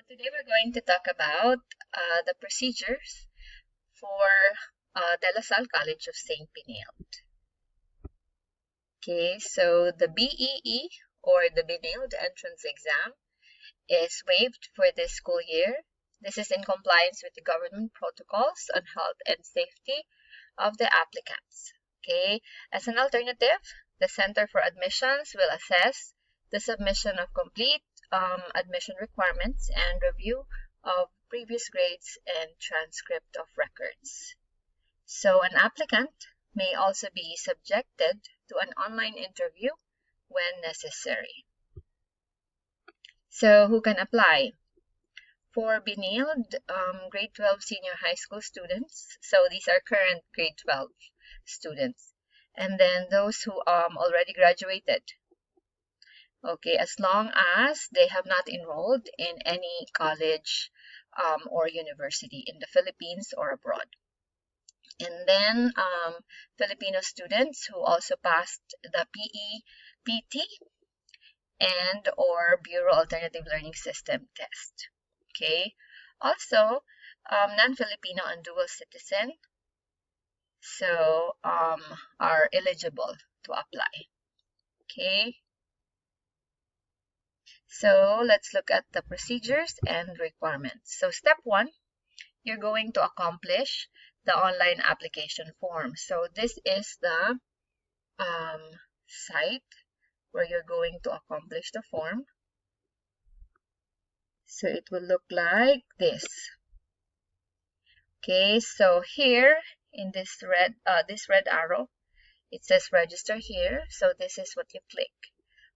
Today we're going to talk about the procedures for De La Salle College of St. Benilde. Okay, so the BEE or the Benilde entrance exam is waived for this school year. This is in compliance with the government protocols on health and safety of the applicants. Okay, as an alternative, the Center for Admissions will assess the submission of complete admission requirements and review of previous grades and transcript of records. So an applicant may also be subjected to an online interview when necessary. So who can apply? For Benilde, grade 12 senior high school students, so these are current grade 12 students, and then those who already graduated. Okay, as long as they have not enrolled in any college or university in the Philippines or abroad. And then Filipino students who also passed the PE-PT and or Bureau Alternative Learning System test. Okay, also non-Filipino and dual citizen so are eligible to apply. Okay. So let's look at the procedures and requirements. So step 1, you're going to accomplish the online application form. So this is the site where you're going to accomplish the form. So it will look like this. Okay, so here in this red arrow, it says register here. So this is what you click.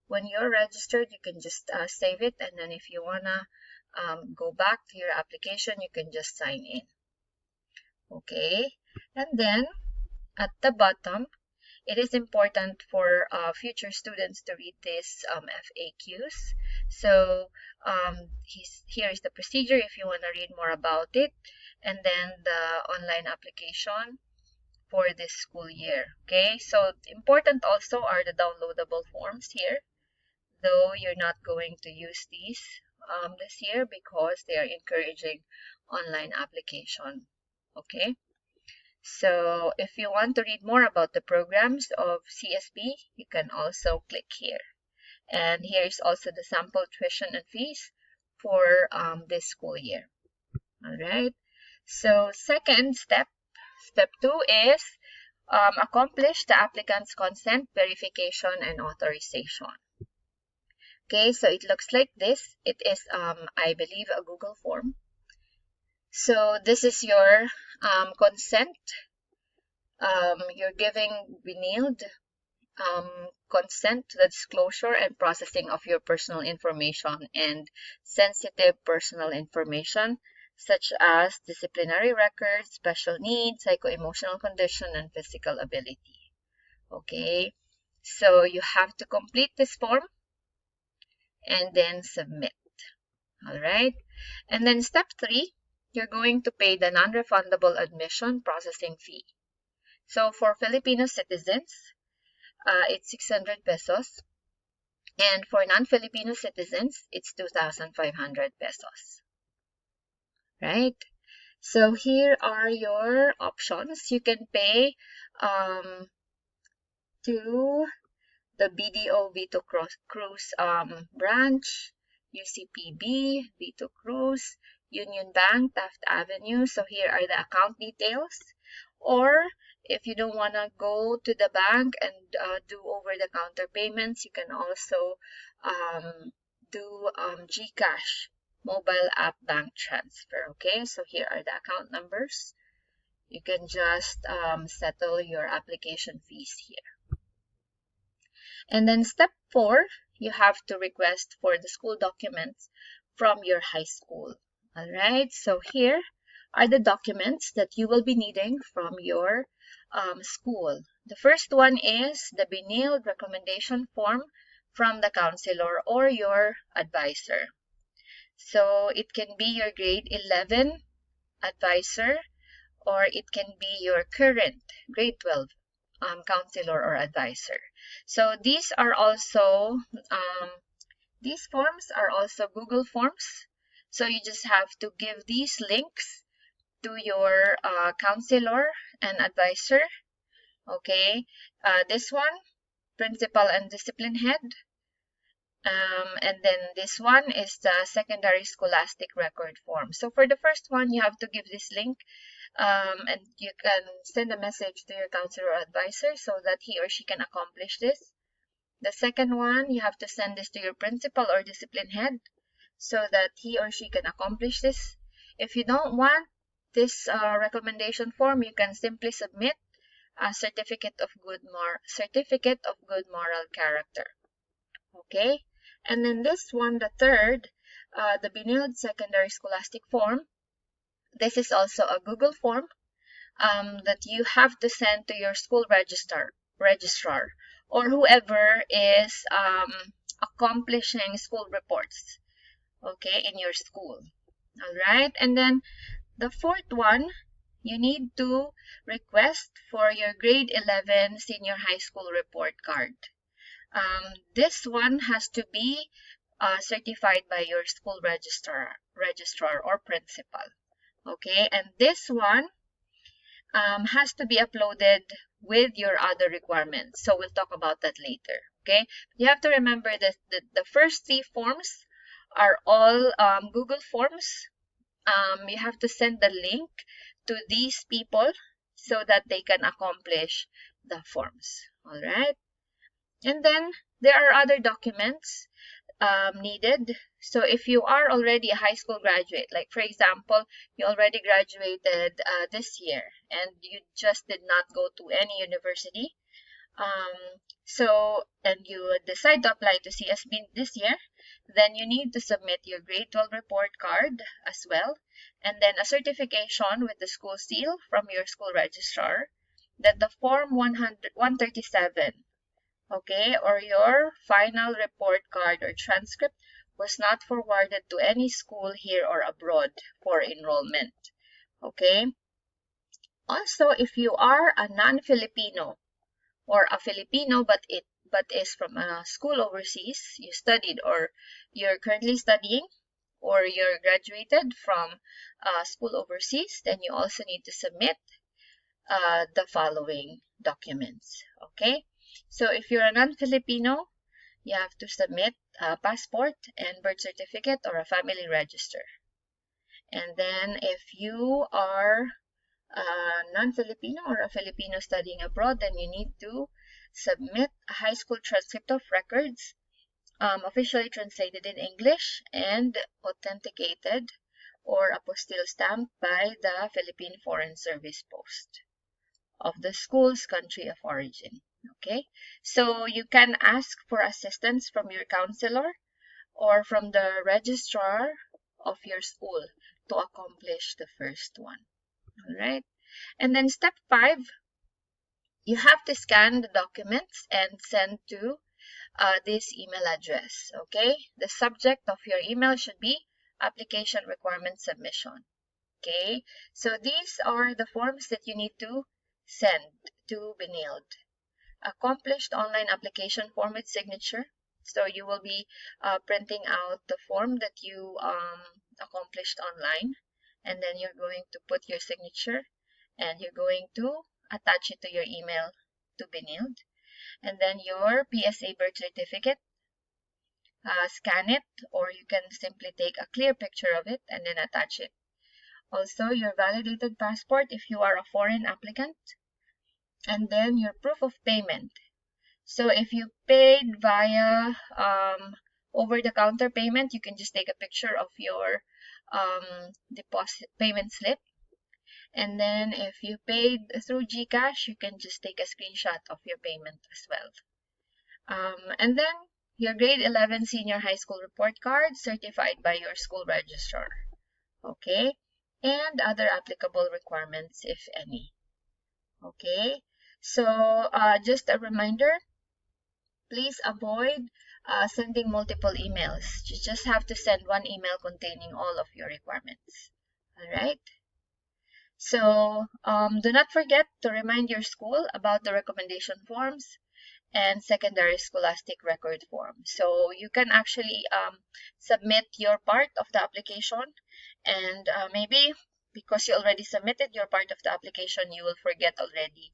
When you're registered, you can just save it, and then if you wanna go back to your application, you can just sign in. Okay, and then at the bottom, it is important for future students to read these FAQs. So here is the procedure if you want to read more about it, and then the online application for this school year. Okay, so important also are the downloadable forms here, though you're not going to use these this year because they are encouraging online application. Okay, so if you want to read more about the programs of CSB, you can also click here. And here is also the sample tuition and fees for this school year. All right, so second step 2 is accomplish the applicant's consent verification and authorization. Okay, so it looks like this. It is, I believe, a Google form. So this is your consent. You're giving Benilde consent to the disclosure and processing of your personal information and sensitive personal information, such as disciplinary records, special needs, psycho-emotional condition, and physical ability. Okay, so you have to complete this form and then submit. All right, and then step 3, you're going to pay the non-refundable admission processing fee. So for Filipino citizens, it's 600 pesos, and for non-Filipino citizens, it's 2,500 pesos. Right? So here are your options. You can pay to the BDO Vito Cruz branch, UCPB, Vito Cruz, Union Bank, Taft Avenue. So here are the account details. Or if you don't want to go to the bank and do over-the-counter payments, you can also do GCash, mobile app bank transfer. Okay, so here are the account numbers. You can just settle your application fees here. And then step 4, you have to request for the school documents from your high school. All right, so here are the documents that you will be needing from your school. The first one is the Benilde recommendation form from the counselor or your advisor. So it can be your grade 11 advisor, or it can be your current grade 12 counselor or advisor. So these are also these forms are also Google forms. So you just have to give these links to your counselor and advisor. Okay, this one, principal and discipline head. And then this one is the secondary scholastic record form. So for the first one, you have to give this link, and you can send a message to your counselor or advisor so that he or she can accomplish this. The second one, you have to send this to your principal or discipline head so that he or she can accomplish this. If you don't want this recommendation form, you can simply submit a certificate of good moral character. Okay, and then this one, the third, the Benilde secondary scholastic form. This is also a Google form that you have to send to your school registrar or whoever is accomplishing school reports, okay, in your school. All right, and then the fourth one, you need to request for your grade 11 senior high school report card. This one has to be certified by your school registrar or principal. Okay, and this one has to be uploaded with your other requirements. So we'll talk about that later. Okay, you have to remember that the first three forms are all Google forms. You have to send the link to these people so that they can accomplish the forms. All right. And then there are other documents needed. So if you are already a high school graduate, like for example, you already graduated this year and you just did not go to any university, and you decide to apply to CSB this year, then you need to submit your grade 12 report card as well, and then a certification with the school seal from your school registrar that the form 137, okay, or your final report card or transcript was not forwarded to any school here or abroad for enrollment. Okay. Also, if you are a non-Filipino or a Filipino but is from a school overseas, you studied or you're currently studying or you're graduated from a school overseas, then you also need to submit the following documents. Okay. So if you're a non-Filipino, you have to submit a passport and birth certificate or a family register. And then if you are a non-Filipino or a Filipino studying abroad, then you need to submit a high school transcript of records, officially translated in English and authenticated or apostille stamped by the Philippine Foreign Service Post of the school's country of origin. Okay, so you can ask for assistance from your counselor or from the registrar of your school to accomplish the first one. All right, and then step 5, you have to scan the documents and send to this email address. Okay, the subject of your email should be application requirement submission. Okay, so these are the forms that you need to send to Benilde. Accomplished online application form with signature. So you will be printing out the form that you accomplished online, and then you're going to put your signature and you're going to attach it to your email to Benilde. And then your PSA birth certificate, scan it, or you can simply take a clear picture of it and then attach it. Also, your validated passport if you are a foreign applicant, and then your proof of payment. So if you paid via over-the-counter payment, you can just take a picture of your deposit payment slip. And then if you paid through GCash, you can just take a screenshot of your payment as well. And then your grade 11 senior high school report card certified by your school registrar. Okay, and other applicable requirements, if any. Okay, so just a reminder, please avoid sending multiple emails. You just have to send one email containing all of your requirements. All right. So do not forget to remind your school about the recommendation forms and secondary Scholastic record form. So you can actually submit your part of the application, and maybe because you already submitted your part of the application, you will forget already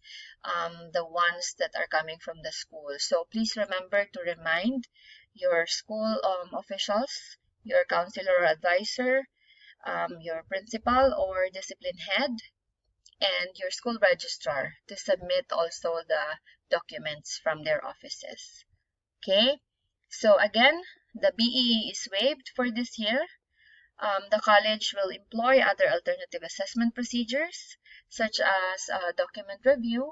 the ones that are coming from the school. So please remember to remind your school officials, your counselor or advisor, your principal or discipline head, and your school registrar to submit also the documents from their offices. Okay, so again, the BE is waived for this year. The college will employ other alternative assessment procedures such as document review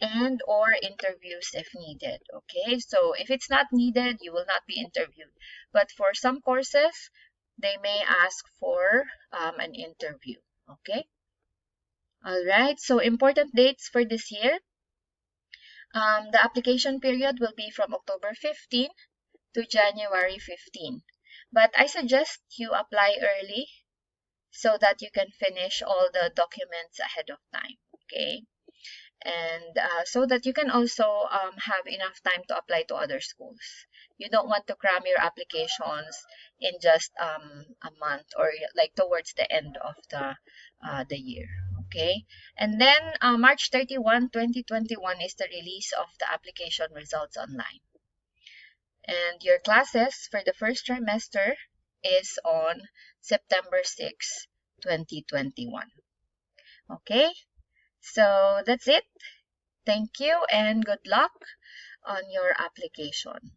and or interviews if needed. Okay, so if it's not needed, you will not be interviewed, but for some courses they may ask for an interview. Okay, all right, so important dates for this year. The application period will be from October 15 to January 15, but I suggest you apply early so that you can finish all the documents ahead of time. Okay, and so that you can also have enough time to apply to other schools. You don't want to cram your applications in just a month or like towards the end of the year. Okay, and then March 31, 2021 is the release of the application results online. And your classes for the first trimester is on September 6, 2021. Okay, so that's it. Thank you and good luck on your application.